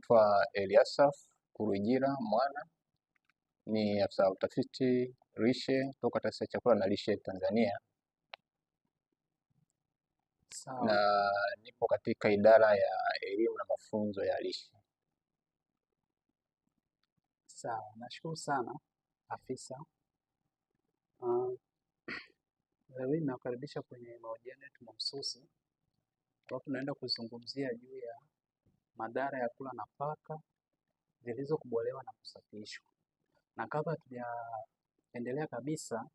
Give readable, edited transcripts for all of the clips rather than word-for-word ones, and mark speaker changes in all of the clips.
Speaker 1: Naitwa Eliasaf Kuruijira Mwana, ni afisa utafiti lishe kutoka Taasisi ya Chakula na Lishe Tanzania.
Speaker 2: Sawa.
Speaker 1: Na nipo katika idara ya elimu na mafunzo ya lishe.
Speaker 2: Sawa, nashukuru sana afisa. Leo hii nakaribisha kwenye mahojiano yetu mahususi ambapo tunaenda kuzungumzia juu ya madhara ya kula nafaka zilizokobolewa na kusafishwa. Na kabla tujaendelea kabisa,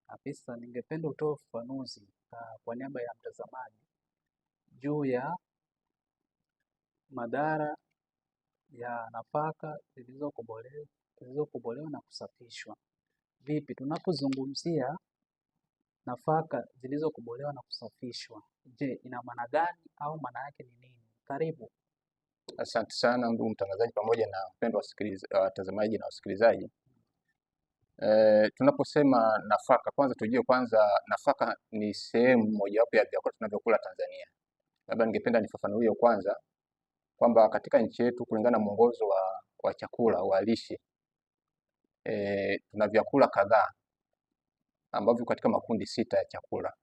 Speaker 2: afisa, ningependa utoe ufafanuzi kwa niaba ya mtazamaji juu ya madhara ya nafaka zilizokobolewa na kusafishwa. Vipi, tunapozungumzia nafaka zilizokobolewa na kusafishwa, je, ina maana gani au maana yake ni nini? Karibu.
Speaker 1: Asante sana ndugu mtangazaji pamoja na wapendwa watazamaji na wasikilizaji. Tunaposema nafaka, kwanza tujue nafaka ni sehemu mojawapo ya vyakula tunavyokula Tanzania. Labda ningependa nifafanulie kwanza kwamba katika nchi yetu kulingana na mwongozo wa chakula wa lishe tuna vyakula kadhaa ambavyo katika makundi 6 ya chakula.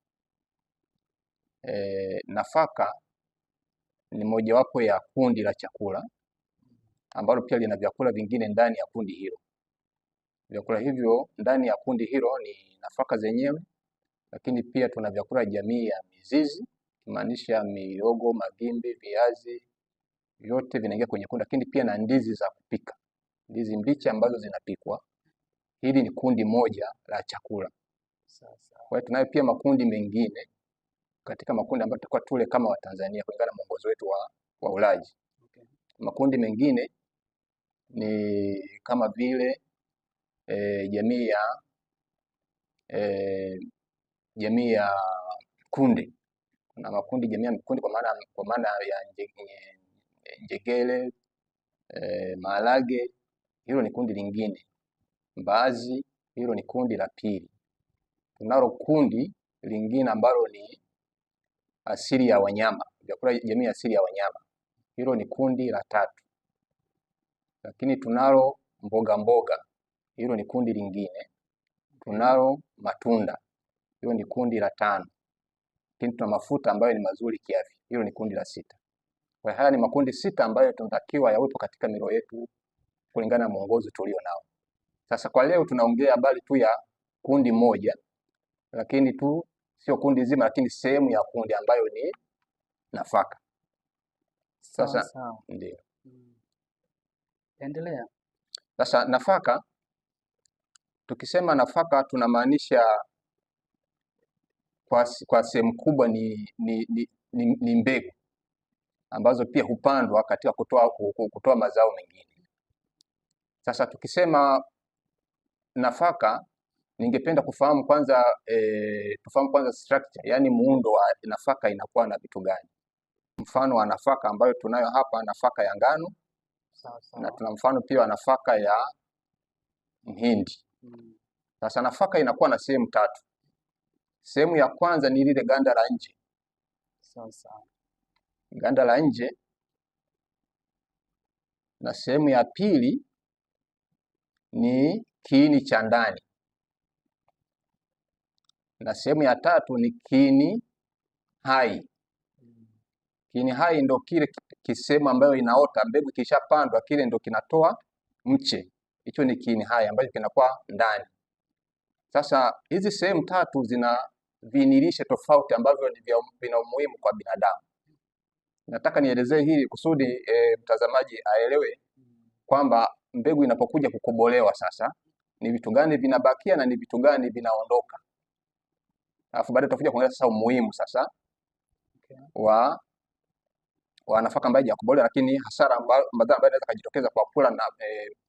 Speaker 1: Nafaka ni mojawapo ya kundi la chakula ambalo pia lina vyakula vingine ndani ya kundi hilo. Vyakula hivyo ndani ya kundi hilo ni nafaka zenyewe, lakini pia tuna vyakula jamii ya mizizi, kimaanisha mihogo, magimbi, viazi, vyote vinaingia kwenye kundi, lakini pia na ndizi za kupika, ndizi mbichi ambazo zinapikwa. Hili ni kundi moja la chakula. Kwa hiyo tunayo pia makundi mengine katika makundi ambayo tutakuwa tule kama Watanzania kulingana na mwongozo wetu wa ulaji.
Speaker 2: Okay.
Speaker 1: Makundi mengine ni kama vile jamii ya kunde. Kuna makundi jamii ya kunde kwa maana ya njegele, maharage, hilo ni kundi lingine. Mbaazi, hilo ni kundi la pili. Tunalo kundi lingine ambalo ni asili ya wanyama, vyakula jamii asili ya wanyama, hilo ni kundi la 3. Lakini tunalo mboga, hilo ni kundi lingine. Tunalo matunda, hilo ni kundi la 5. Lakini tuna mafuta ambayo ni mazuri kiafya, hilo ni kundi la 6. Kwa haya ni makundi 6 ambayo tunatakiwa yawepo katika milo yetu kulingana na mwongozo tulio nao. Sasa kwa leo tunaongea habari tu ya kundi moja, lakini tu sio kundi zima, lakini sehemu ya kundi ambayo ni nafaka. Sasa ndio.
Speaker 2: Endelea.
Speaker 1: Sasa nafaka, tukisema nafaka tunamaanisha kwa sehemu kubwa ni mbegu ambazo pia hupandwa katika kutoa mazao mengine. Sasa tukisema nafaka, ningependa tufahamu kwanza structure, yani muundo wa nafaka inakuwa na vitu gani. Mfano wa nafaka ambayo tunayo hapa, nafaka ya ngano. Na tuna mfano pia wa nafaka ya mhindi. Sasa nafaka inakuwa na sehemu 3. Sehemu ya kwanza ni lile ganda la nje. Ganda la nje. Na sehemu ya pili ni kiini cha ndani. Na sehemu ya 3 ni kiini hai. Kiini hai ndo kile kisehemu ambayo inaota mbegu, kishapandwa kile ndo kinatoa mche. Hicho ni kiini hai ambacho kinakuwa ndani. Sasa hizi sehemu 3 zina viinilishe tofauti ambavyo vina umuhimu kwa binadamu. Nataka nielezee hili kusudi mtazamaji aelewe kwamba mbegu inapokuja kukobolewa sasa ni vitu gani vinabakia na ni vitu gani vinaondoka. Alafu baadaye tutakuja kuangalia sasa umuhimu sasa wa nafaka ambayo haijakobolewa, lakini hasara madhara ambayo inaweza kujitokeza kwa kula na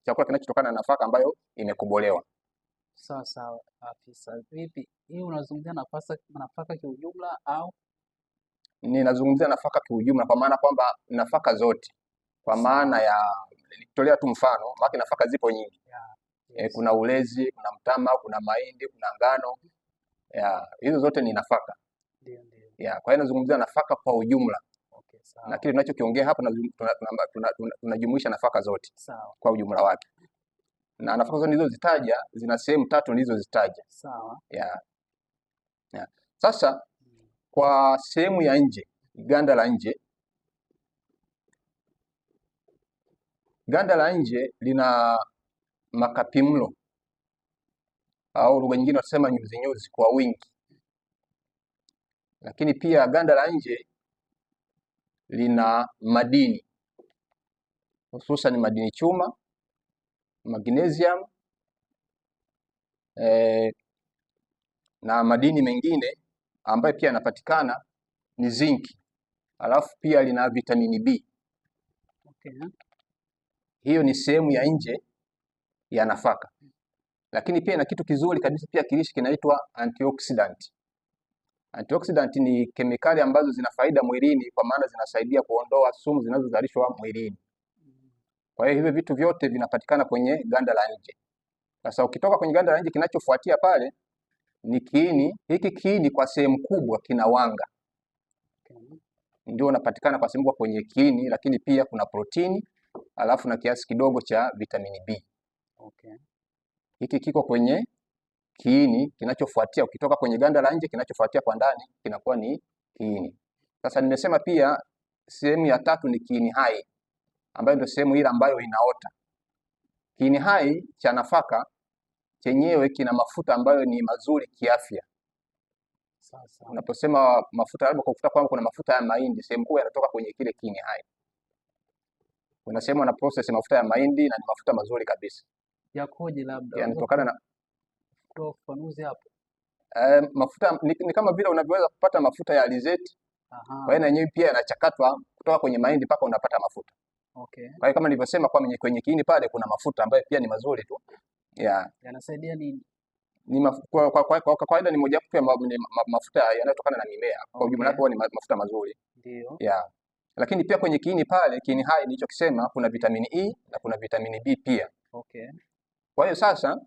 Speaker 1: chakula kinachotokana na nafaka ambayo imekobolewa.
Speaker 2: Sawa afisa. Vipi, hii unazungumzia nafaka kiujumla au?
Speaker 1: Ninazungumzia nafaka kiujumla kwa maana kwamba nafaka zote. Kwa maana ya nitolea tu mfano, maana nafaka zipo nyingi. Yes. Kuna ulezi, kuna mtama, kuna mahindi, kuna ngano. Hizo zote ni nafaka.
Speaker 2: Ndio.
Speaker 1: Kwa hiyo nazungumzia nafaka kwa ujumla.
Speaker 2: Okay, sawa.
Speaker 1: Na kile tunachokiongea hapa tunajumuisha nafaka zote
Speaker 2: sawa,
Speaker 1: kwa ujumla wake, na nafaka zote nilizozitaja zina sehemu tatu nilizozitaja.
Speaker 2: Sawa.
Speaker 1: Yeah. Yeah. Sasa kwa sehemu ya nje, ganda la nje, ganda la nje lina makapimlo au lugha nyingine tunasema nyuzi nyuzi kwa wingi, lakini pia ganda la nje lina madini hususan madini chuma, magnesium na madini mengine ambayo pia yanapatikana ni zinki, alafu pia lina vitamini B.
Speaker 2: Okay.
Speaker 1: Hiyo ni sehemu ya nje ya nafaka, lakini pia ina kitu kizuri kabisa pia kilishi kinaitwa antioxidant. Antioxidant ni kemikali ambazo zina faida mwilini, kwa maana zinasaidia kuondoa sumu zinazozalishwa mwilini. Kwa hiyo hivyo vitu vyote vinapatikana kwenye ganda la nje. Sasa ukitoka kwenye ganda la nje, kinachofuatia pale ni kiini. Hiki kiini kwa sehemu kubwa kina wanga, ndio unapatikana kwa sehemu kubwa kwenye kiini, lakini pia kuna protini alafu na kiasi kidogo cha vitamini B.
Speaker 2: Okay.
Speaker 1: Hiki kiko kwenye kiini, kinachofuatia ukitoka kwenye ganda la nje, kinachofuatia kwa ndani kinakuwa ni kiini. Sasa nimesema pia sehemu ya tatu ni kiini hai, ambayo ndio sehemu ile ambayo inaota. Kiini hai cha nafaka chenyewe kina mafuta ambayo ni mazuri kiafya. Sasa unaposema mafuta, labda kwa kufuta kwamba kuna mafuta ya mahindi, sehemu kubwa yanatoka kwenye kile kiini hai. Unasema wana process mafuta ya mahindi na ni mafuta mazuri kabisa.
Speaker 2: Yakoje? Labda
Speaker 1: yanatokana na
Speaker 2: ufafanuzi hapo.
Speaker 1: Mafuta ni kama vile unavyoweza kupata mafuta ya alizeti. Kwa hiyo na yenyewe pia yanachakatwa kutoka kwenye mahindi mpaka unapata mafuta.
Speaker 2: Okay.
Speaker 1: Kwa hiyo kama nilivyosema, kwa kwenye kiini pale kuna mafuta ambayo pia ni mazuri tu. Yeah.
Speaker 2: Yanasaidia nini?
Speaker 1: Kwa kawaida ni moja wapo ya mafuta yanayotokana na mimea. Kwa ujumla wake ni mafuta mazuri.
Speaker 2: Ndio.
Speaker 1: Yeah. Lakini pia kwenye kiini pale, kiini hai nilichokisema, kuna vitamini E na kuna vitamini B pia.
Speaker 2: Okay.
Speaker 1: Kwa hiyo sasa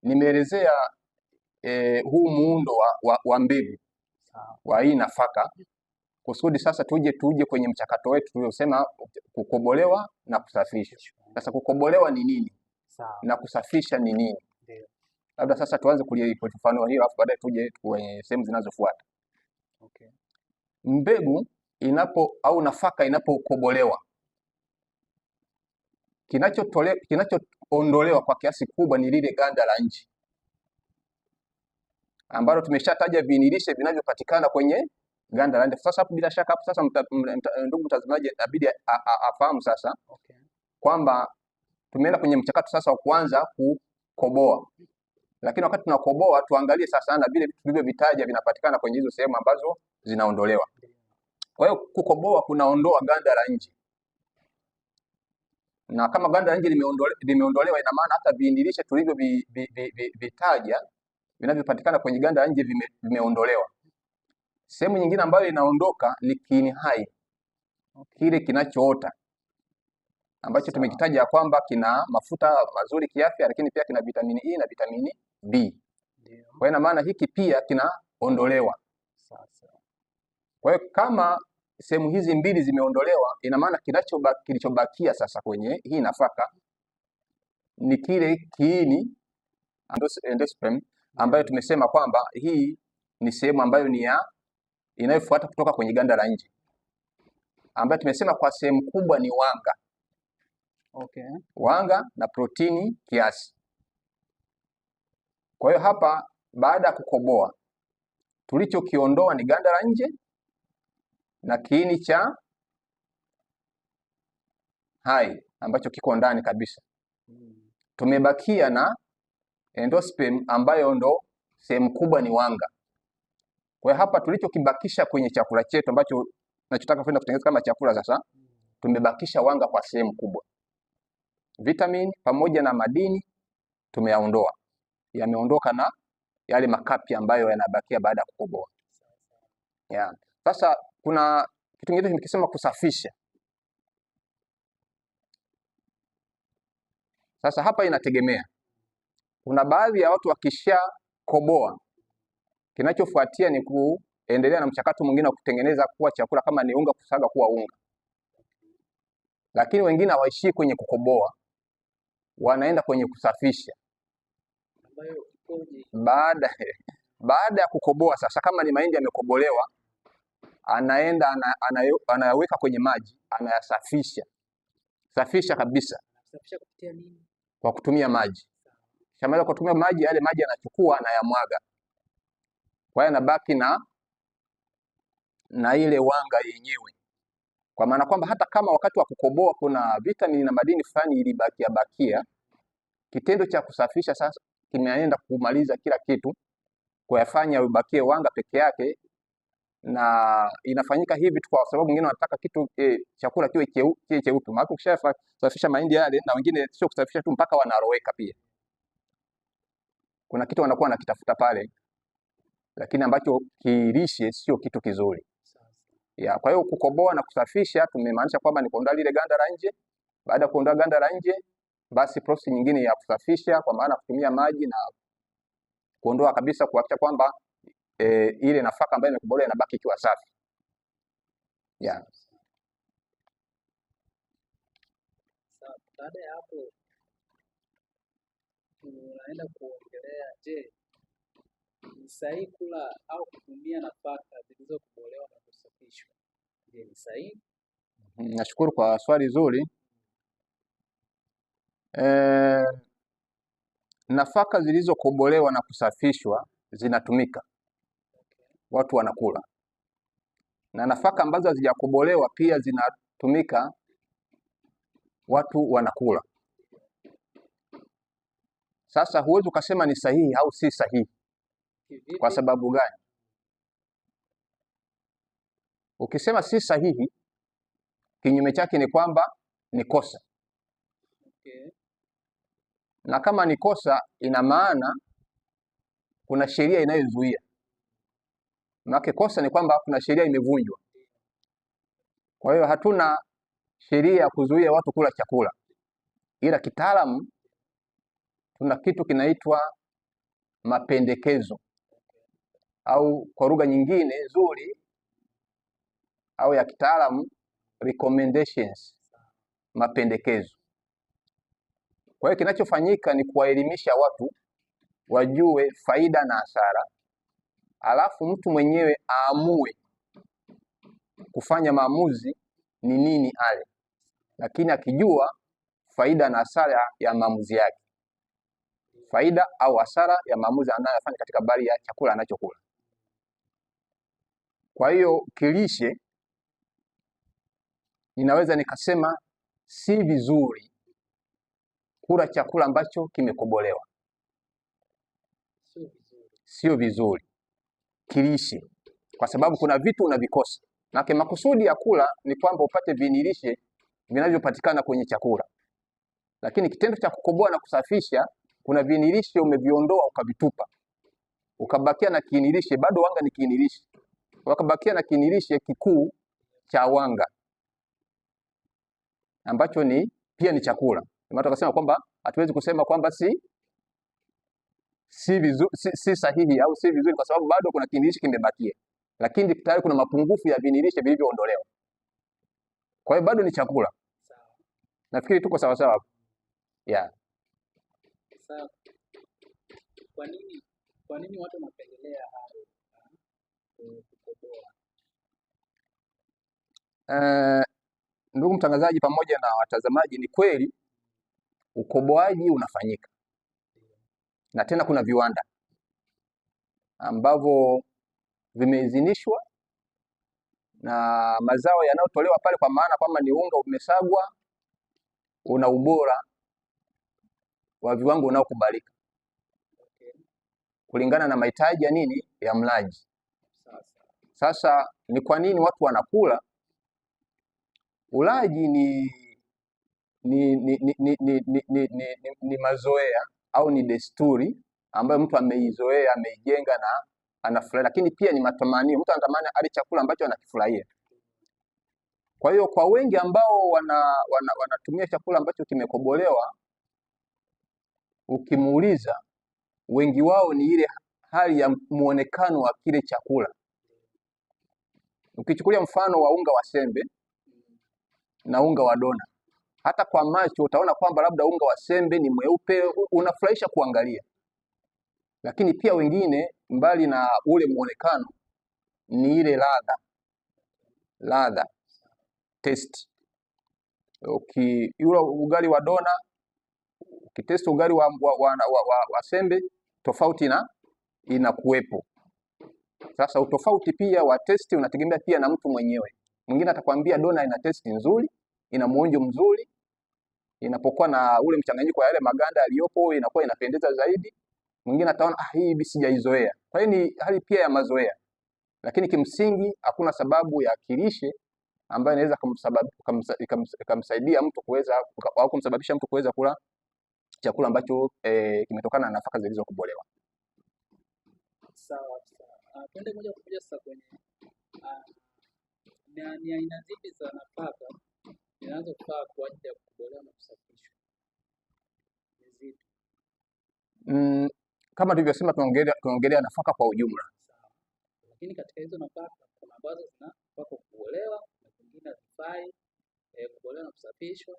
Speaker 1: nimeelezea huu muundo wa mbegu wa hii nafaka kusudi sasa tuje kwenye mchakato wetu tuliosema kukobolewa na kusafisha. Sasa kukobolewa ni nini? Na kusafisha ni nini? Labda sasa tuanze kulifafanua hiyo, afu baadaye tuje kwenye sehemu zinazofuata. Okay. Mbegu au nafaka inapokobolewa, kinachoondolewa kwa kiasi kubwa ni lile ganda la nje ambalo tumeshataja viinilishe vinavyopatikana kwenye ganda la nje. Sasa hapo bila shaka sasa ndugu mtazamaji inabidi afahamu sasa kwamba tumeenda kwenye mchakato sasa wa kuanza kukoboa. Lakini wakati tunakoboa tuangalie sasa na vile vitu vilivyovitaja vinapatikana kwenye hizo sehemu ambazo zinaondolewa. Kwa hiyo kukoboa kunaondoa ganda la nje. Na kama ganda la nje limeondolewa, ina maana hata viinilishe tulivyovitaja vinavyopatikana kwenye ganda la nje vimeondolewa. Sehemu nyingine ambayo inaondoka ni kiini hai, kile kinachoota ambacho tumekitaja kwamba kina mafuta mazuri kiafya, lakini pia kina vitamini E na vitamini B. Kwa hiyo ina maana hiki pia kinaondolewa. Kwa hiyo kama sehemu hizi mbili zimeondolewa, ina maana kilichobakia sasa kwenye hii nafaka ni kile kiini endosperm, ambayo tumesema kwamba hii ni sehemu ambayo ni inayofuata kutoka kwenye ganda la nje, ambayo tumesema kwa sehemu kubwa ni wanga. Okay. Wanga na protini kiasi. Kwa hiyo hapa baada ya kukoboa, tulichokiondoa ni ganda la nje na kiini cha hai ambacho kiko ndani kabisa. Tumebakia na endosperm ambayo ndo sehemu kubwa ni wanga. Kwa hiyo hapa tulichokibakisha kwenye chakula chetu ambacho tunachotaka kwenda kutengeneza kama chakula sasa, tumebakisha wanga kwa sehemu kubwa. Vitamini pamoja na madini tumeyaondoa. Yameondoka na yale makapi ambayo yanabakia baada ya kukoboa. Yeah. Sasa kuna kitu kingine nimekisema, kusafisha. Sasa hapa inategemea. Kuna baadhi ya watu wakisha koboa, kinachofuatia ni endelea na mchakato mwingine wa kutengeneza kuwa chakula, kama ni unga kusaga kuwa unga. Lakini wengine hawaishii kwenye kukoboa, wanaenda kwenye kusafisha. Baada ya kukoboa sasa, kama ni mahindi yamekobolewa, anaenda anayaweka kwenye maji, anayasafisha kabisa.
Speaker 2: Safisha kupitia nini?
Speaker 1: Kwa kutumia maji. Shamaliza kutumia maji, yale maji anachukua anayamwaga. Kwa hiyo anabaki na ile wanga yenyewe. Kwa maana kwamba hata kama wakati wa kukoboa kuna vitamini na madini fulani ilibakia, kitendo cha kusafisha sasa kimeenda kumaliza kila kitu, kuyafanya ubakie wanga peke yake. Na inafanyika hivi tu kwa sababu wengine wanataka kitu chakula kiwe cheupe. Maana ukishasafisha mahindi yale, na wengine sio kusafisha tu, mpaka wanaroweka pia. Kuna kitu wanakuwa nakitafuta pale, lakini ambacho kilishe sio kitu kizuri. Kwa hiyo kukoboa na kusafisha tumemaanisha kwamba ni kuondoa lile ganda la nje. Baada ya kuondoa ganda la nje, basi process nyingine ya kusafisha, kwa maana kutumia maji na kuondoa kabisa, kuhakikisha kwamba ile nafaka ambayo imekobolewa inabaki ikiwa safi.
Speaker 2: Baada ya hapo tunaenda kuongelea, je, ni sahihi kula au kutumia nafaka zilizokobolewa na kusafishwa? Je, ni sahihi?
Speaker 1: Nashukuru kwa swali zuri. Nafaka zilizokobolewa na kusafishwa zinatumika, watu wanakula, na nafaka ambazo hazijakobolewa pia zinatumika, watu wanakula. Sasa huwezi ukasema ni sahihi au si sahihi. Kwa sababu gani? Ukisema si sahihi, kinyume chake ni kwamba ni kosa. Na kama ni kosa, ina maana kuna sheria inayozuia. Maana kosa ni kwamba kuna sheria imevunjwa. Kwa hiyo hatuna sheria ya kuzuia watu kula chakula, ila kitaalamu tuna kitu kinaitwa mapendekezo, au kwa lugha nyingine nzuri au ya kitaalamu recommendations, mapendekezo. Kwa hiyo kinachofanyika ni kuwaelimisha watu wajue faida na hasara, alafu mtu mwenyewe aamue kufanya maamuzi ni nini ale, lakini akijua faida na hasara ya maamuzi yake, faida au hasara ya maamuzi anayofanya katika habari ya chakula anachokula. Kwa hiyo kilishe, ninaweza nikasema si vizuri kula chakula ambacho kimekobolewa. Sio vizuri kilishe, kwa sababu kuna vitu unavikosa. Na makusudi ya kula ni kwamba upate vinilishe vinavyopatikana kwenye chakula, lakini kitendo cha kukoboa na kusafisha, kuna vinilishe umeviondoa ukavitupa, ukabakia na kiinilishe, bado wanga ni kiinilishe, ukabakia na kiinilishe kikuu cha wanga ambacho pia ni chakula. Maana tukasema kwamba hatuwezi kusema kwamba si sahihi au si vizuri, kwa sababu bado kuna kiinilishe kimebakia, lakini tayari kuna mapungufu ya vinilishe vilivyoondolewa. Kwa hiyo bado ni chakula. Nafikiri tuko sawa sawa.
Speaker 2: Sawa. Kwa nini watu wanapendelea hayo kukoboa?
Speaker 1: Ndugu mtangazaji pamoja na watazamaji, ni kweli ukoboaji unafanyika, na tena kuna viwanda ambavyo vimeidhinishwa na mazao yanayotolewa pale, kwa maana kwamba ni unga umesagwa, una ubora wa viwango unaokubalika kulingana na mahitaji ya ya mlaji. Sasa ni kwa nini watu wanakula? Ulaji ni mazoea au ni desturi ambayo mtu ameizoea, ameijenga na anafurahia, lakini pia ni matamanio. Mtu anatamani ale chakula ambacho anakifurahia. Kwa hiyo kwa wengi ambao wanatumia chakula ambacho kimekobolewa, ukimuuliza, wengi wao ni ile hali ya muonekano wa kile chakula. Ukichukulia mfano wa unga wa sembe na unga wa dona, hata kwa macho utaona kwamba labda unga wa sembe ni mweupe, unafurahisha kuangalia, lakini pia wengine, mbali na ule muonekano, ni ile ladha, taste. Yule ugali wa dona ukitesti ugali wa sembe, tofauti inakuwepo. Sasa utofauti pia wa testi unategemea pia na mtu mwenyewe. Mwingine atakwambia dona ina testi nzuri, ina muonjo mzuri, inapokuwa na ule mchanganyiko wa yale maganda yaliyopo inakuwa inapendeza zaidi. Mwingine ataona hii sijaizoea. Kwa hiyo ni hali pia ya mazoea, lakini kimsingi hakuna sababu ya kilishe ambayo inaweza kumsaidia mtu kuweza au kumsababisha mtu kuweza kula chakula ambacho kimetokana na nafaka zilizokobolewa.
Speaker 2: Sawa. Twende moja kwa moja sasa kwenye ni aina zipi za nafaka zinazofaa kwa ajili ya kukobolewa na kusafishwa? Ni zipi?
Speaker 1: Kama tulivyosema, tunaongelea nafaka kwa ujumla.
Speaker 2: Sawa. Lakini katika hizo nafaka kuna ambazo zinafaa kukobolewa na zingine hazifai kukobolewa na kusafishwa.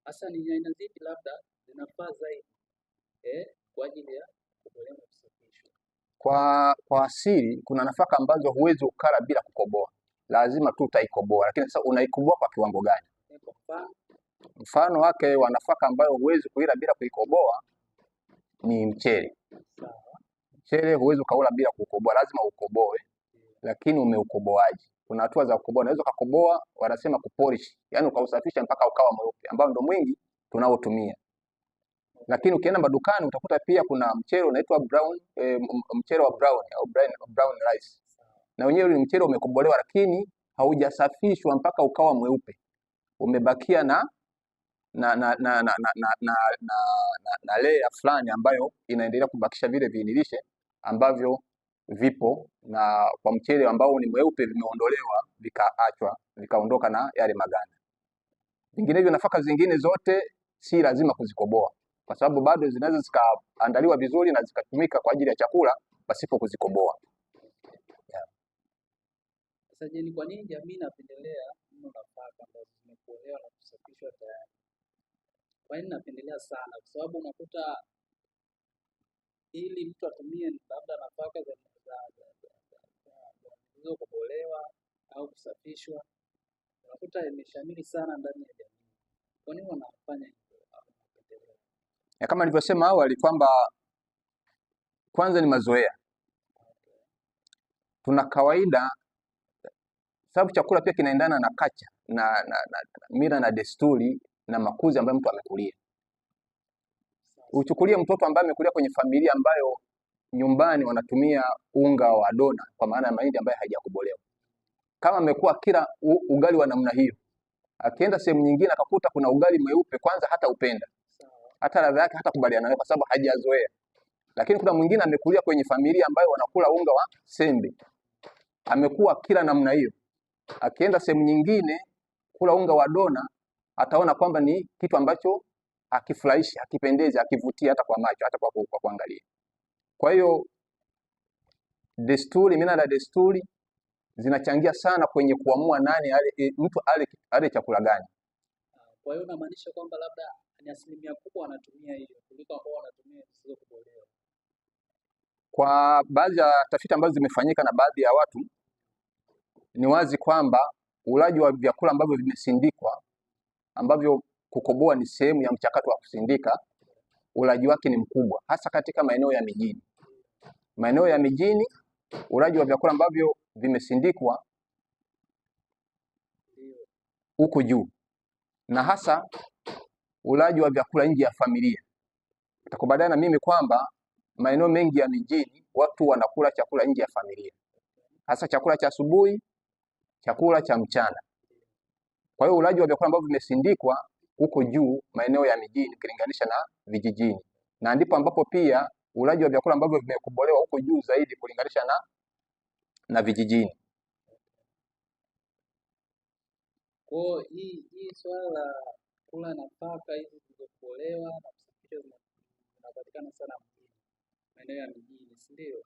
Speaker 2: Hasa ni aina zipi labda zinafaa zaidi kwa ajili ya kukobolewa na kusafishwa?
Speaker 1: Kwa asili kuna nafaka ambazo huwezi ukala bila kukoboa, lazima tu utaikoboa, lakini sasa unaikoboa kwa kiwango gani? Mfano wake wa nafaka ambayo huwezi kuila bila kuikoboa ni mchele. Mchele huwezi ukaula bila kukoboa, lazima ukoboe. Lakini umeukoboaje? Kuna hatua za kukoboa. Unaweza kukoboa, wanasema kupolish, yani ukausafisha mpaka ukawa mweupe, ambao ndio mwingi tunaotumia. Lakini ukienda madukani utakuta pia kuna mchele unaitwa brown, mchele wa brown au brown rice. Na wenyewe ni mchele umekobolewa, lakini haujasafishwa mpaka ukawa mweupe. Umebakia na layer fulani ambayo inaendelea kubakisha vile viinilishe ambavyo vipo, na kwa mchele ambao ni mweupe vimeondolewa, vikaondoka na yale maganda. Vinginevyo nafaka zingine zote si lazima kuzikoboa, kwa sababu bado zinaweza zikaandaliwa vizuri na zikatumika kwa ajili ya chakula pasipo kuzikoboa.
Speaker 2: Sasa je, ni kwa nini jamii inapendelea mno nafaka ambazo zimekobolewa na kusafishwa tayari? Kwa nini napendelea sana? Kwa sababu unakuta ili mtu atumie labda nafaka zilizokobolewa au kusafishwa, unakuta imeshamiri sana ndani ya jamii. Kwa nini wanafanya hivyo?
Speaker 1: Kama nilivyosema awali kwamba kwanza ni mazoea. Tuna kawaida, sababu chakula pia kinaendana na kacha na mila na desturi na makuzi ambayo mtu amekulia. Uchukulie mtoto ambaye amekulia kwenye familia ambayo nyumbani wanatumia unga wa dona, kwa maana ya mahindi ambayo haijakobolewa. Kama amekuwa kila ugali wa namna hiyo, akienda sehemu nyingine akakuta kuna ugali mweupe, kwanza hata upenda, hata ladha yake hata kubaliana nayo, kwa sababu hajazoea. Lakini kuna mwingine amekulia kwenye familia ambayo wanakula unga wa sembe, amekuwa kila namna hiyo, akienda sehemu nyingine kula unga wa dona, ataona kwamba ni kitu ambacho akifurahishi, akipendezi, akivutia hata kwa macho, hata kwa kuangalia. Kwa hiyo desturi, mila na desturi zinachangia sana kwenye kuamua nani mtu ale chakula gani.
Speaker 2: Kwa hiyo unamaanisha kwamba labda ni asilimia kubwa wanatumia hiyo kuliko ambao wanatumia zisizokobolewa?
Speaker 1: Kwa baadhi ya tafiti ambazo zimefanyika na baadhi ya watu, ni wazi kwamba ulaji wa vyakula ambavyo vimesindikwa, ambavyo kukoboa ni sehemu ya mchakato wa kusindika, ulaji wake ni mkubwa, hasa katika maeneo ya mijini. Maeneo ya mijini, ulaji wa vyakula ambavyo vimesindikwa huko juu, na hasa ulaji wa vyakula nje ya familia. Utakubaliana na mimi kwamba maeneo mengi ya mijini watu wanakula chakula nje ya familia, hasa chakula cha asubuhi, chakula cha mchana. Kwa hiyo ulaji wa vyakula ambavyo vimesindikwa huko juu maeneo ya mijini kulinganisha na vijijini, na ndipo ambapo pia ulaji wa vyakula ambavyo vimekobolewa huko juu zaidi kulinganisha na vijijini.
Speaker 2: Kwa hii swala la kula nafaka hizi zilizokobolewa na kusafishwa zinapatikana sana mjini, maeneo ya mijini, si ndio?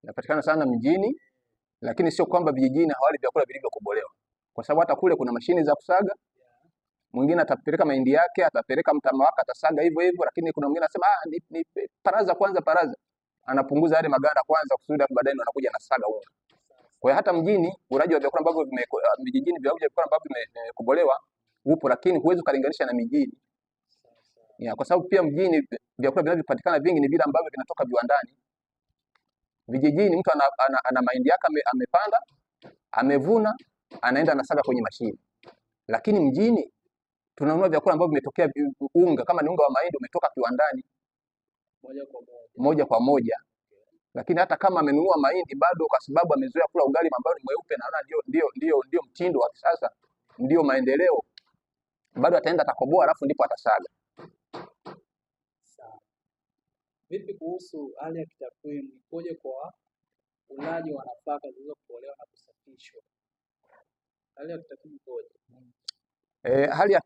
Speaker 1: Inapatikana sana mjini lakini sio kwamba vijijini hawali vyakula vilivyokobolewa, kwa sababu hata kule kuna mashine za kusaga. Mwingine atapeleka mahindi yake, atapeleka mtama wake, atasaga hivyo hivyo, lakini kuna mwingine anasema ni paraza kwanza, paraza, anapunguza yale maganda kwanza kusudi baadaye ndo anakuja anasaga unga. Kwa hiyo hata mjini ulaji wa vyakula ambavyo vijijini vyakula ambavyo vimekobolewa upo, lakini huwezi kulinganisha na mijini. Kwa sababu pia mjini vyakula vinavyopatikana vingi ni vile ambavyo vinatoka viwandani. Vijijini mtu ana mahindi yake amepanda, amevuna, anaenda anasaga kwenye mashine. Lakini mjini tunanunua vyakula ambavyo vimetokea unga, kama ni unga wa mahindi umetoka kiwandani moja kwa moja. Lakini hata kama amenunua mahindi bado, kwa sababu amezoea kula ugali ambao ni mweupe na ndio mtindo wa kisasa, ndio maendeleo, bado ataenda atakoboa alafu ndipo atasaga.
Speaker 2: Vipi kuhusu hali ya kitakwimu, ikoje kwa ulaji wa nafaka zilizokobolewa na kusafishwa? Hali ya kitakwimu ikoje?
Speaker 1: Hali ya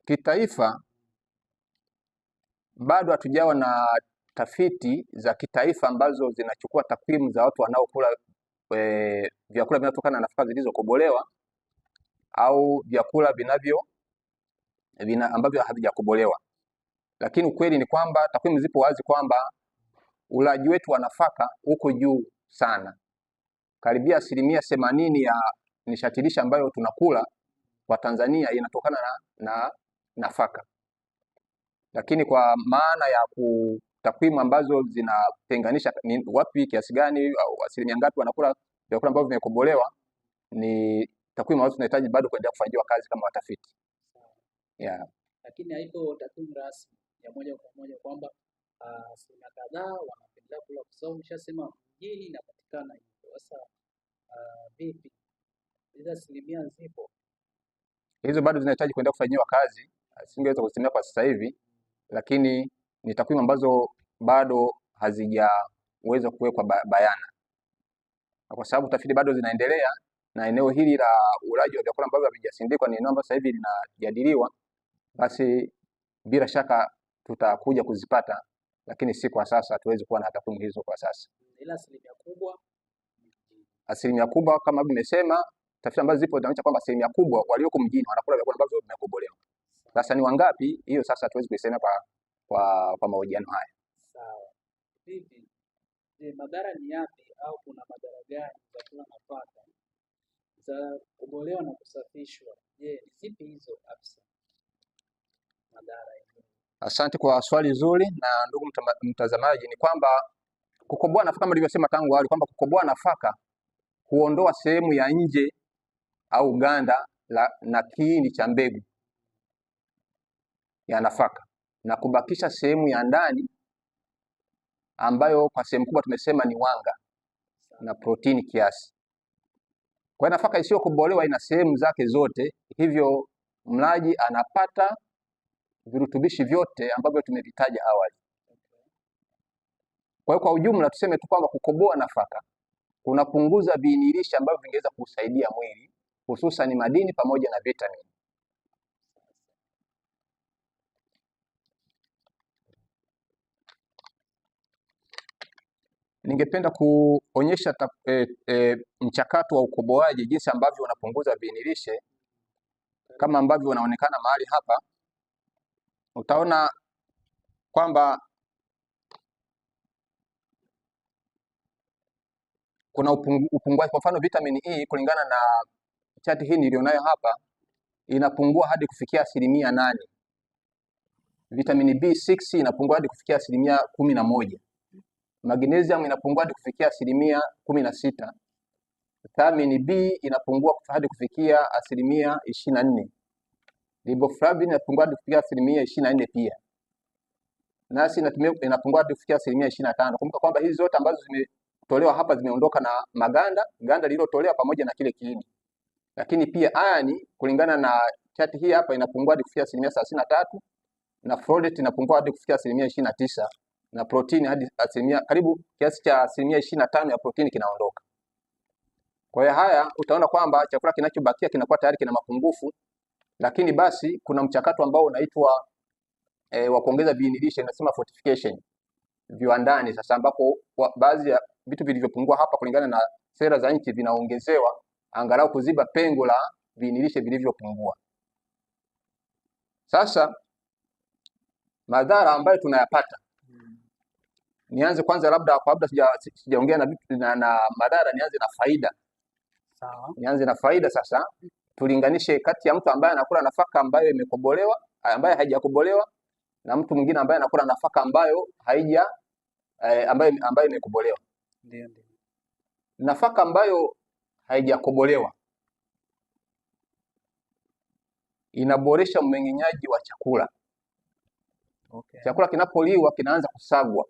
Speaker 1: kitaifa bado hatujawa na tafiti za kitaifa ambazo zinachukua takwimu za watu wanaokula vyakula vinavyotokana na nafaka zilizokobolewa au vyakula ambavyo havijakobolewa. Lakini ukweli ni kwamba takwimu zipo wazi kwamba ulaji wetu wa nafaka uko juu sana. Karibia 80% ya nishati lishe ambayo tunakula kwa Tanzania inatokana na nafaka. Lakini kwa maana ya takwimu ambazo zinatenganisha ni wapi, kiasi gani au asilimia ngapi wanakula vyakula ambavyo vimekobolewa, ni takwimu ambazo tunahitaji bado kuendelea kufanyiwa kazi kama watafiti.
Speaker 2: Lakini haipo takwimu rasmi ya moja kwa moja kwamba asilimia kadhaa wanapendelea kula, kwa sababu umeshasema mjini inapatikana hivyo. Sasa vipi hizo asilimia zipo?
Speaker 1: Hizo bado zinahitaji kuendelea kufanyiwa kazi, singeweza kusemea kwa sasa hivi, lakini ni takwimu ambazo bado hazijaweza kuwekwa bayana, kwa sababu tafiti bado zinaendelea, na eneo hili la ulaji wa vyakula ambavyo havijasindikwa ni eneo ambalo sasa hivi linajadiliwa. Basi bila shaka tutakuja kuzipata, lakini si kwa sasa, hatuwezi kuwa na takwimu hizo kwa sasa.
Speaker 2: Ila
Speaker 1: asilimia kubwa kama nimesema, tafiti ambazo zipo zinaonyesha kwamba asilimia kubwa walioko mjini wanakula vyakula ambavyo vimekobolewa. Sasa ni wangapi, hiyo sasa hatuwezi kuisema kwa mahojiano haya.
Speaker 2: Sawa. Vipi? Madhara ni yapi au kuna madhara gani za kula nafaka za kukobolewa na kusafishwa? Ni zipi hizo afisa? Madhara hiyo.
Speaker 1: Asante kwa swali zuri. Na ndugu mtazamaji, ni kwamba kukoboa nafaka kama nilivyosema tangu awali kwamba kukoboa nafaka huondoa sehemu ya nje au ganda na kiini cha mbegu ya nafaka na kubakisha sehemu ya ndani ambayo kwa sehemu kubwa tumesema ni wanga na protini kiasi. Kwa hiyo nafaka isiyokobolewa ina sehemu zake zote, hivyo mlaji anapata virutubishi vyote ambavyo tumevitaja awali. Kwa hiyo kwa ujumla tuseme tu kwamba kukoboa nafaka kunapunguza viinilishe ambavyo vingeweza kusaidia mwili, hususan madini pamoja na vitamini. Ningependa kuonyesha mchakato wa ukoboaji, jinsi ambavyo unapunguza viinilishe kama ambavyo unaonekana mahali hapa. Utaona kwamba kuna upunguaji. Kwa mfano vitamini E kulingana na chati hii nilionayo hapa inapungua hadi kufikia 8%. Vitamini B6 inapungua hadi kufikia 11%. Magnesium inapungua hadi kufikia 16%. Vitamini B inapungua hadi kufikia 24%. Riboflavin inapungua hadi kufikia 24% pia. Nasi inapungua hadi kufikia 25%. Kumbuka kwamba hizi zote ambazo zimetolewa hapa zimeondoka na ganda lililotolewa pamoja na kile kiini. Lakini pia iron kulingana na chati hii hapa inapungua hadi kufikia 33%, na folate inapungua hadi kufikia 29%, na protini hadi karibu kiasi cha 25% ya protini kinaondoka. Kwa hiyo haya utaona kwamba chakula kinachobakia kinakuwa tayari kina mapungufu, lakini basi kuna mchakato ambao unaitwa wa kuongeza viinilishe, inasema fortification viwandani. Sasa ambapo baadhi ya vitu vilivyopungua hapa kulingana na sera za nchi vinaongezewa angalau kuziba pengo la viinilishe vilivyopungua. Sasa madhara ambayo tunayapata, nianze kwanza labda sijaongea na madhara, nianze na faida.
Speaker 2: Sawa.
Speaker 1: Nianze na faida sasa, tulinganishe kati ya mtu ambaye anakula nafaka ambayo imekobolewa, ambaye haijakobolewa, na mtu mwingine ambaye anakula nafaka ambayo ambayo imekobolewa.
Speaker 2: Ndio.
Speaker 1: Nafaka ambayo haijakobolewa inaboresha mmeng'enyaji wa chakula.
Speaker 2: Okay.
Speaker 1: Chakula kinapoliwa kinaanza kusagwa.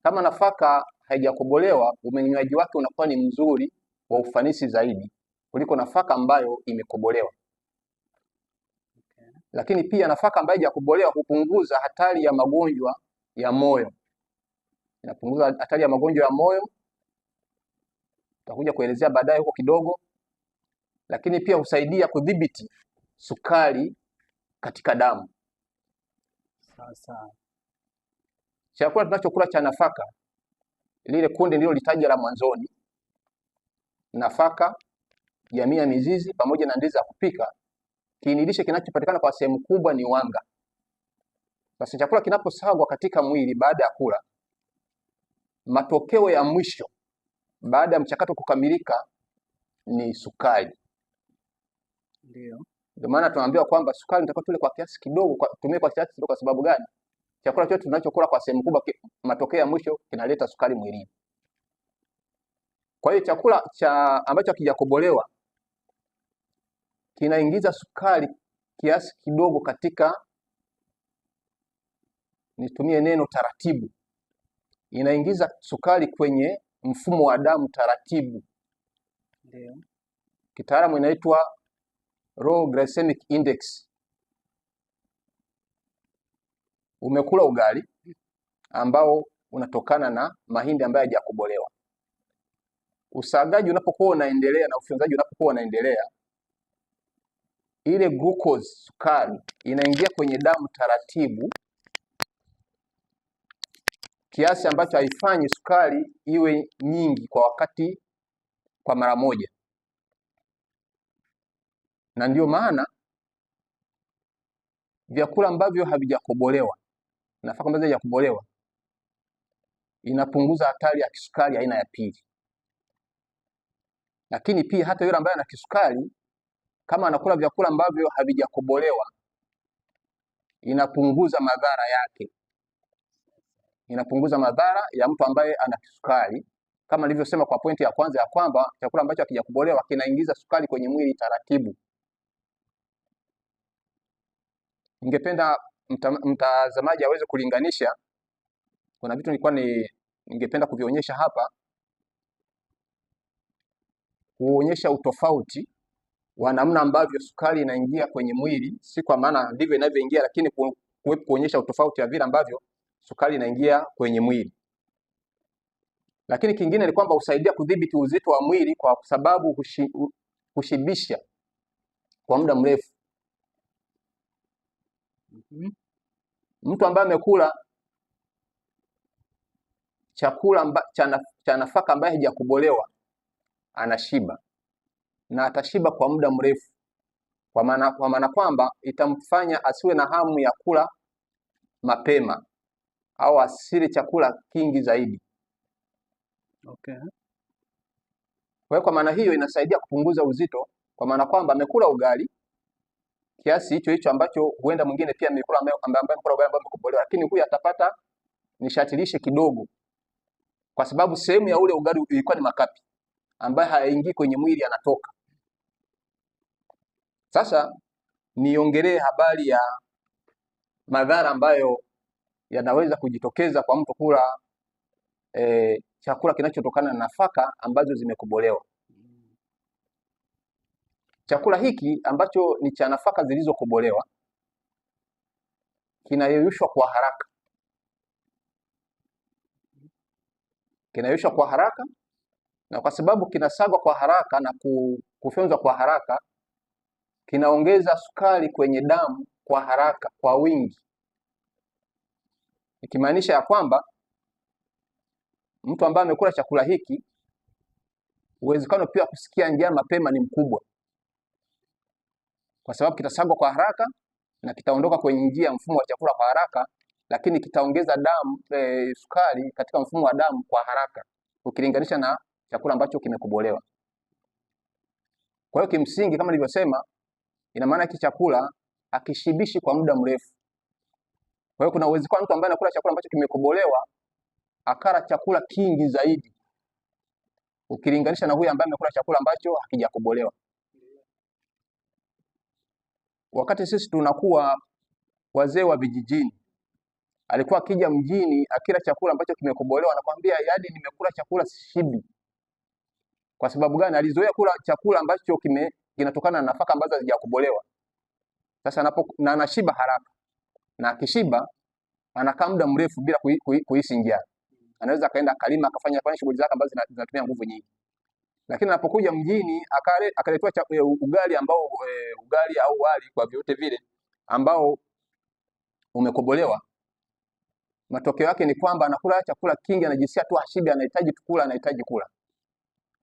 Speaker 1: Kama nafaka haijakobolewa, umeng'enyaji wake unakuwa ni mzuri wa ufanisi zaidi kuliko nafaka ambayo imekobolewa.
Speaker 2: Okay.
Speaker 1: Lakini pia nafaka ambayo haijakobolewa hupunguza hatari ya magonjwa ya moyo. Inapunguza hatari ya magonjwa ya moyo, tutakuja kuelezea baadaye huko kidogo. Lakini pia husaidia kudhibiti sukari katika damu.
Speaker 2: Sasa
Speaker 1: chakula tunachokula cha nafaka, lile kundi ndilo litaja la mwanzoni, nafaka, jamii ya mizizi pamoja na ndizi za kupika, kiinilishe kinachopatikana kwa sehemu kubwa ni wanga. Sasa chakula kinaposagwa katika mwili baada ya kula, matokeo ya mwisho baada ya mchakato kukamilika ni sukari.
Speaker 2: Ndio
Speaker 1: maana tunaambiwa kwamba sukari tunatakiwa tule kwa kiasi kidogo, tumie kwa kiasi kidogo. Kwa sababu gani? Chakula chote tunachokula kwa sehemu kubwa, matokeo ya mwisho kinaleta sukari mwilini. Kwa hiyo chakula ambacho hakijakobolewa kinaingiza sukari kiasi kidogo katika, nitumie neno taratibu, inaingiza sukari kwenye mfumo wa damu taratibu.
Speaker 2: Ndio
Speaker 1: kitaalamu inaitwa low glycemic index. Umekula ugali ambao unatokana na mahindi ambayo hayajakobolewa. Usagaji unapokuwa unaendelea na ufyonzaji unapokuwa unaendelea, ile glucose, sukari, inaingia kwenye damu taratibu kiasi ambacho haifanyi sukari iwe nyingi kwa mara moja. Na ndio maana vyakula ambavyo havijakobolewa, nafaka ambazo hazijakobolewa, inapunguza hatari ya kisukari aina ya pili. Lakini pia hata yule ambaye ana kisukari, kama anakula vyakula ambavyo havijakobolewa, inapunguza madhara yake. Inapunguza madhara ya mtu ambaye ana kisukari, kama nilivyosema kwa pointi ya kwanza ya kwamba chakula ambacho hakijakobolewa kinaingiza sukari kwenye mwili taratibu. Ningependa mtazamaji aweze kulinganisha. Kuna vitu ningependa kuvionyesha hapa, kuonyesha utofauti wa namna ambavyo sukari inaingia kwenye mwili, si kwa maana ndivyo inavyoingia, lakini kuonyesha utofauti wa vile ambavyo sukari inaingia kwenye mwili. Lakini kingine ni kwamba husaidia kudhibiti uzito wa mwili kwa sababu hushibisha kwa muda mrefu. Mtu ambaye amekula chakula cha nafaka ambaye hajakobolewa anashiba, na atashiba kwa muda mrefu, kwa maana kwamba itamfanya asiwe na hamu ya kula mapema au asile chakula kingi zaidi.
Speaker 2: Okay.
Speaker 1: Kwa maana hiyo inasaidia kupunguza uzito, kwa maana kwamba amekula ugali kiasi hicho ambacho huenda mwingine pia amekula ambaye amekula ugali ambao umekobolewa, lakini huyu atapata nishati lishe kidogo, kwa sababu sehemu ya ule ugali ilikuwa ni makapi ambaye hayaingii kwenye mwili, yanatoka. Sasa niongelee habari ya madhara ambayo yanaweza kujitokeza kwa mtu kula chakula kinachotokana na nafaka ambazo zimekobolewa. Chakula hiki ambacho ni cha nafaka zilizokobolewa kinayeyushwa kwa haraka. Kinayeyushwa kwa haraka, na kwa sababu kinasagwa kwa haraka na kufyonzwa kwa haraka, kinaongeza sukari kwenye damu kwa haraka, kwa wingi, ikimaanisha ya kwamba mtu ambaye amekula chakula hiki, uwezekano pia kusikia njaa mapema ni mkubwa, kwa sababu kitasagwa kwa haraka na kitaondoka kwenye njia ya mfumo wa chakula kwa haraka, lakini kitaongeza damu sukari katika mfumo wa damu kwa haraka ukilinganisha na chakula ambacho kimekobolewa. Kwa hiyo kimsingi, kama nilivyosema, ina maana hiki chakula hakishibishi kwa muda mrefu. Kwa hiyo kuna uwezekano mtu ambaye anakula chakula ambacho kimekobolewa akala chakula kingi zaidi ukilinganisha na huyu ambaye amekula chakula ambacho hakijakobolewa. Wakati sisi tunakuwa wazee wa vijijini, alikuwa akija mjini akila chakula ambacho kimekobolewa anakwambia, yaani nimekula chakula sishibi. Kwa sababu gani? Alizoea kula chakula ambacho kinatokana na nafaka ambazo hazijakobolewa. Sasa na anashiba haraka, na akishiba anakaa muda mrefu bila kuhisi njaa. Anaweza akaenda akalima akafanya shughuli zake ambazo zinatumia nguvu nyingi. Lakini anapokuja mjini akaletewa ugali ambao ugali au wali kwa vyote vile ambao umekobolewa, matokeo yake ni kwamba anakula chakula kingi, anajisikia tu ashibe, anahitaji kula.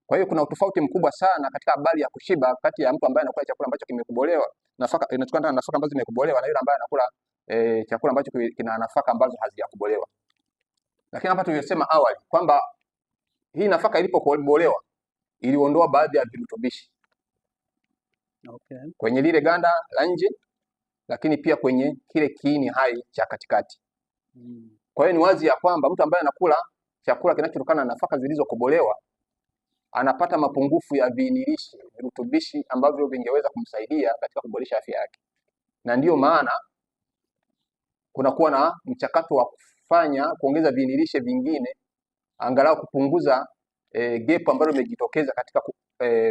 Speaker 1: Kwa hiyo kuna utofauti mkubwa sana katika habari ya kushiba kati ya mtu ambaye anakula chakula ambacho kimekobolewa, nafaka inatokana na nafaka ambazo zimekobolewa, na yule ambaye anakula chakula ambacho kina nafaka ambazo hazijakobolewa. Lakini hapa tulisema awali kwamba hii nafaka ilipokobolewa iliondoa baadhi ya virutubishi kwenye lile ganda la nje, lakini pia kwenye kile kiini hai cha katikati. Kwa hiyo ni wazi ya kwamba mtu ambaye anakula chakula kinachotokana na nafaka zilizokobolewa anapata mapungufu ya viinilishi, virutubishi ambavyo vingeweza kumsaidia katika kuboresha afya yake, na ndiyo maana kunakuwa na mchakato wa kuongeza viinilishe vingine angalau kupunguza gap ambalo limejitokeza katika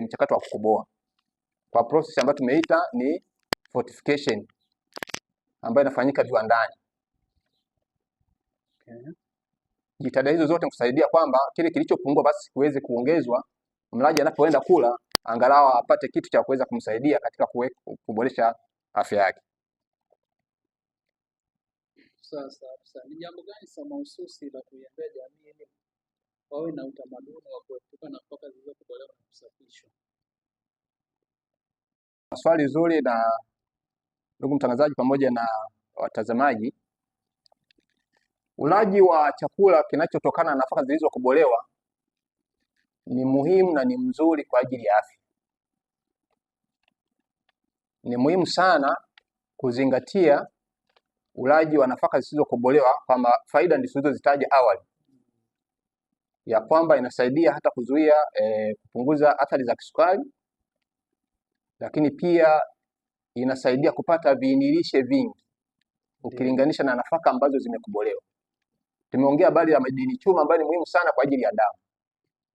Speaker 1: mchakato wa kukoboa, kwa process ambayo tumeita ni fortification ambayo inafanyika viwandani. Jitihada hizo zote kusaidia kwamba kile kilichopungua basi kiweze kuongezwa, mlaji anapoenda kula angalau apate kitu cha kuweza kumsaidia katika kuboresha afya yake.
Speaker 2: Sasa ni jambo gani mahususi la kuiambia jamii ili wawe na utamaduni wa kuepuka nafaka zilizokobolewa na kusafishwa?
Speaker 1: Swali zuri na ndugu mtangazaji pamoja na watazamaji. Ulaji wa chakula kinachotokana na nafaka zilizokobolewa ni muhimu na ni mzuri kwa ajili ya afya. Ni muhimu sana kuzingatia ulaji wa nafaka zisizokobolewa kwa faida nilizozitaja awali, ya kwamba inasaidia hata kuzuia kupunguza athari za kisukari, lakini pia inasaidia kupata viinilishe vingi ukilinganisha na nafaka ambazo zimekobolewa. Tumeongea habari ya madini chuma ambayo ni muhimu sana kwa ajili ya damu,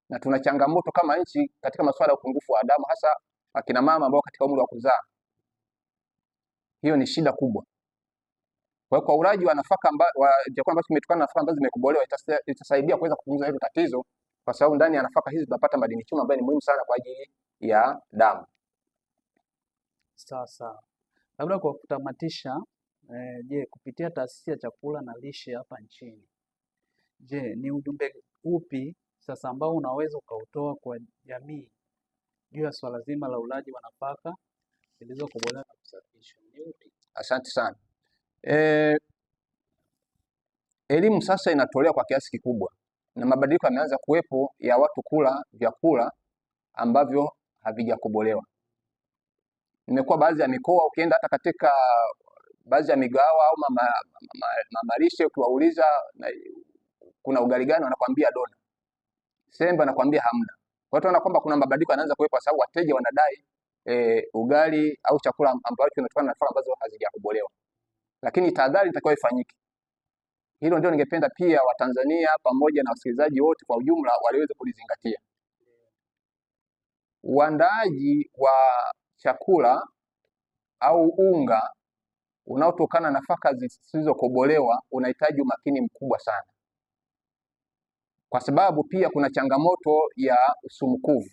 Speaker 1: na tuna changamoto kama nchi katika masuala ya upungufu wa damu, hasa akina mama ambao katika umri wa kuzaa. Hiyo ni shida kubwa. Kwa ulaji wa nafaka chakula ambacho kimetokana na nafaka ambazo zimekobolewa itasaidia kuweza kupunguza hilo tatizo, kwa sababu ndani ya nafaka hizi tunapata madini chuma ambayo ni muhimu sana kwa ajili ya damu.
Speaker 2: Sawa. Labda kwa kutamatisha, je, kupitia Taasisi ya Chakula na Lishe hapa nchini, je, ni ujumbe upi sasa ambao unaweza ukautoa kwa jamii juu ya swala zima la ulaji wa nafaka zilizokobolewa na kusafishwa? Ni upi?
Speaker 1: Asante sana. Elimu sasa inatolewa kwa kiasi kikubwa na mabadiliko yameanza kuwepo ya watu kula vyakula ambavyo havijakobolewa. Nimekuwa baadhi ya mikoa, ukienda hata katika baadhi ya migahawa au mamalishe ukiwauliza kuna ugali gani, wanakuambia dona. Sembe wanakuambia hamna. Kwa hiyo tunaona kwamba kuna mabadiliko yanaanza kuwepo kwa sababu wateja wanadai ugali au chakula ambacho kinatokana na nafaka ambazo hazijakobolewa. Lakini tahadhari itakuwa ifanyike. Hilo ndio ningependa pia Watanzania pamoja na wasikilizaji wote kwa ujumla waliweze kulizingatia. Uandaaji wa chakula au unga unaotokana na nafaka zisizokobolewa unahitaji umakini mkubwa sana, kwa sababu pia kuna changamoto ya usumukuvu.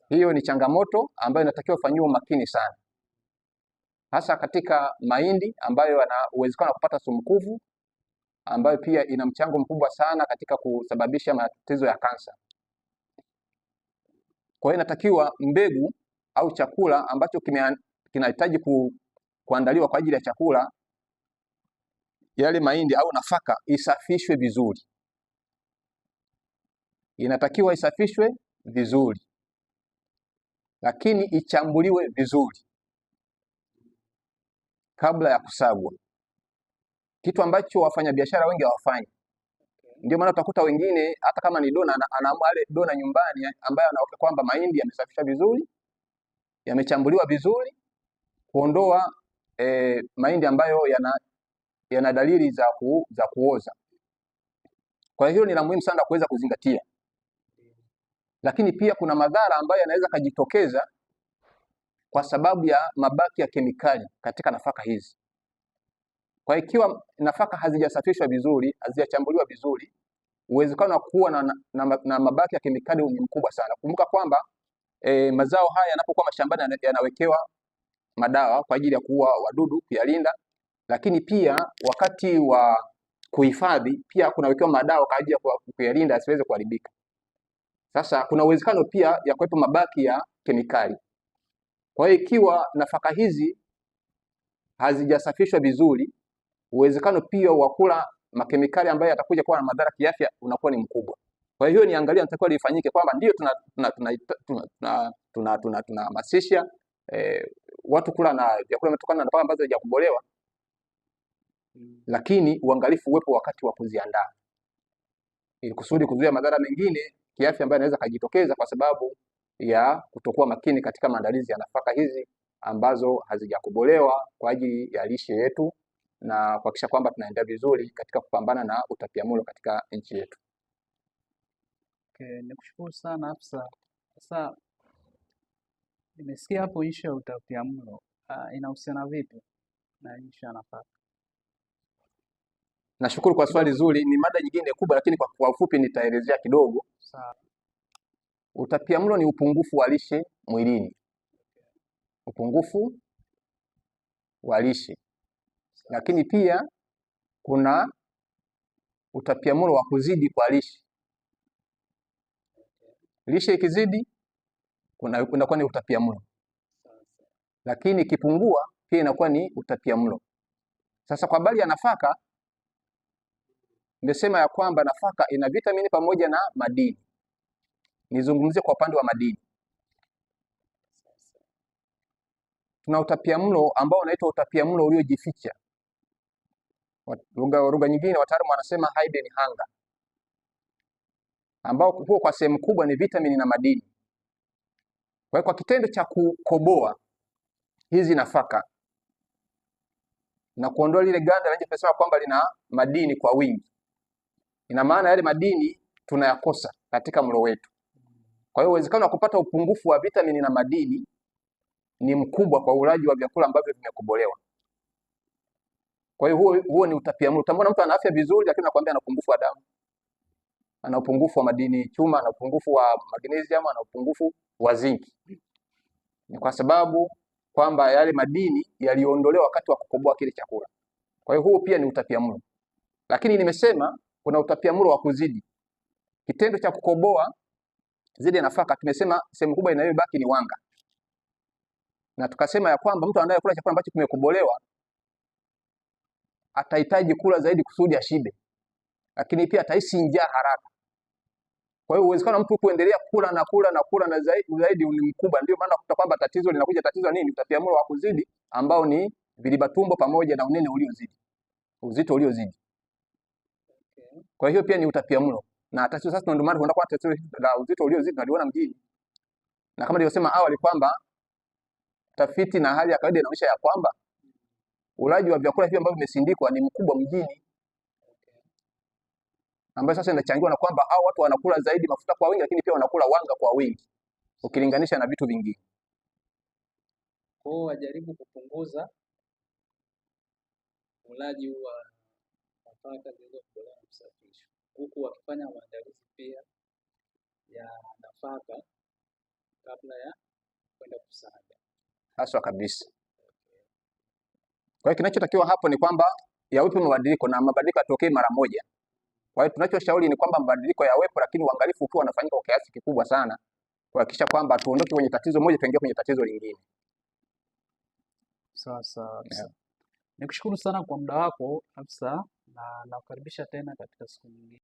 Speaker 1: Hiyo ni changamoto ambayo inatakiwa ufanyiwe umakini sana, hasa katika mahindi ambayo yana uwezekano wa kupata sumukuvu, ambayo pia ina mchango mkubwa sana katika kusababisha matatizo ya kansa. Kwa hiyo inatakiwa mbegu au chakula ambacho kinahitaji kuandaliwa kwa ajili ya chakula, yale mahindi au nafaka isafishwe vizuri. Inatakiwa isafishwe vizuri, lakini ichambuliwe vizuri kabla ya kusagwa, kitu ambacho wafanyabiashara wengi hawafanyi. Ndio maana utakuta wengine hata kama ni dona, anaamua ale dona nyumbani ambayo anaoka kwamba mahindi yamesafishwa vizuri, yamechambuliwa vizuri, kuondoa mahindi ambayo yana dalili za kuoza. Kwa hiyo ni la muhimu sana kuweza kuzingatia. Lakini pia kuna madhara ambayo yanaweza kujitokeza kwa sababu ya mabaki ya kemikali katika nafaka hizi. Kwa ikiwa nafaka hazijasafishwa vizuri, hazijachambuliwa vizuri, uwezekano wa kuwa na mabaki ya kemikali ni mkubwa sana. Kumbuka kwamba mazao haya yanapokuwa mashambani yanawekewa madawa kwa ajili ya kuua wadudu, kuyalinda, lakini pia wakati wa kuhifadhi pia kunawekewa madawa kwa ajili ya kuyalinda asiweze kuharibika. Sasa kuna uwezekano pia ya kuwepo mabaki ya kemikali. Kwa hiyo ikiwa nafaka hizi hazijasafishwa vizuri, uwezekano pia wa kula makemikali ambayo yatakuja kuwa na madhara kiafya unakuwa ni mkubwa. Kwa hiyo niangalia natakiwa lifanyike kwamba ndio tunahamasisha watu kula na vyakula vimetokana na nafaka ambazo hazijakobolewa, lakini uangalifu uwepo wakati wa kuziandaa, ili kusudi kuzuia madhara mengine kiafya ambayo yanaweza kujitokeza kwa sababu ya kutokuwa makini katika maandalizi ya nafaka hizi ambazo hazijakobolewa kwa ajili ya lishe yetu na kuhakikisha kwamba tunaendelea vizuri katika kupambana na utapiamlo katika nchi yetu.
Speaker 2: Okay, nikushukuru sana afisa. Sasa nimesikia hapo ishu ya utapiamlo inahusiana vipi na ishu ya nafaka?
Speaker 1: Nashukuru kwa swali zuri, ni mada nyingine kubwa, lakini kwa ufupi nitaelezea kidogo.
Speaker 2: Sawa.
Speaker 1: Utapiamlo ni upungufu wa lishe mwilini, upungufu wa lishe, lakini pia kuna utapiamlo wa kuzidi kwa lishe. Lishe ikizidi inakuwa ni utapiamlo, lakini ikipungua pia inakuwa ni utapiamlo. Sasa kwa habari ya nafaka, nimesema ya kwamba nafaka ina vitamini pamoja na madini. Nizungumzie kwa upande wa madini. Tuna utapiamlo ambao unaitwa utapiamlo uliojificha. Lugha nyingine wataalamu wanasema hidden hunger, ambao huo kwa sehemu kubwa ni vitamini na madini. Kwa hiyo kwa kitendo cha kukoboa hizi nafaka na kuondoa lile ganda lenye tunasema kwamba lina madini kwa wingi, ina maana yale madini tunayakosa katika mlo wetu. Kwa hiyo uwezekano wa kupata upungufu wa vitamini na madini ni mkubwa kwa ulaji wa vyakula ambavyo vimekobolewa. Kwa hiyo huo ni utapiamlo. Utamwona mtu ana afya vizuri, lakini nakwambia ana upungufu wa damu, ana upungufu wa madini chuma, ana upungufu wa magnesium, ana upungufu wa zinki. Ni kwa sababu kwamba yale madini yaliondolewa wakati wa kukoboa kile chakula. Kwa hiyo huo pia ni utapiamlo. Lakini nimesema kuna utapiamlo wa kuzidi. Kitendo cha kukoboa zile nafaka, tumesema sehemu kubwa inayobaki ni wanga. Na tukasema ya kwamba mtu anayekula chakula ambacho kimekobolewa atahitaji kula zaidi kusudi ashibe, lakini pia atahisi njaa haraka. Kwa hiyo uwezekano mtu kuendelea kula na zaidi ni mkubwa. Ndio maana kuta kwamba tatizo nini? Utapiamlo wa kuzidi ambao ni viliba tumbo pamoja na unene uliozidi, uzito uliozidi. Kwa hiyo pia ni utapiamlo. Na tatizo sasa ndio maana tunaenda kwa tatizo la uzito uliozidi tunaliona mjini. Na kama nilivyosema awali kwamba tafiti na hali ya kawaida inaonyesha ya kwamba ulaji wa vyakula hivi ambavyo vimesindikwa ni mkubwa mjini, ambayo sasa inachangiwa na kwamba hao watu wanakula zaidi mafuta kwa wingi, lakini pia wanakula wanga kwa wingi ukilinganisha na vitu vingine.
Speaker 2: Kwa hiyo wajaribu kupunguza ulaji wa nafaka zilizokobolewa na kusafishwa, huku wakifanya maandalizi pia ya nafaka kabla ya kwenda kusaga.
Speaker 1: Haswa kabisa. Kwa hiyo kinachotakiwa hapo ni kwamba yawepo mabadiliko na mabadiliko yatokee mara moja. Kwa hiyo tunachoshauri ni kwamba mabadiliko yawepo, lakini uangalifu ukiwa unafanyika kwa kiasi kikubwa sana kuhakikisha kwamba tuondoke kwenye tatizo moja tuingie kwenye tatizo lingine.
Speaker 2: Sawa sawa. Nikushukuru sana kwa muda wako afisa, na nakukaribisha tena katika siku nyingine.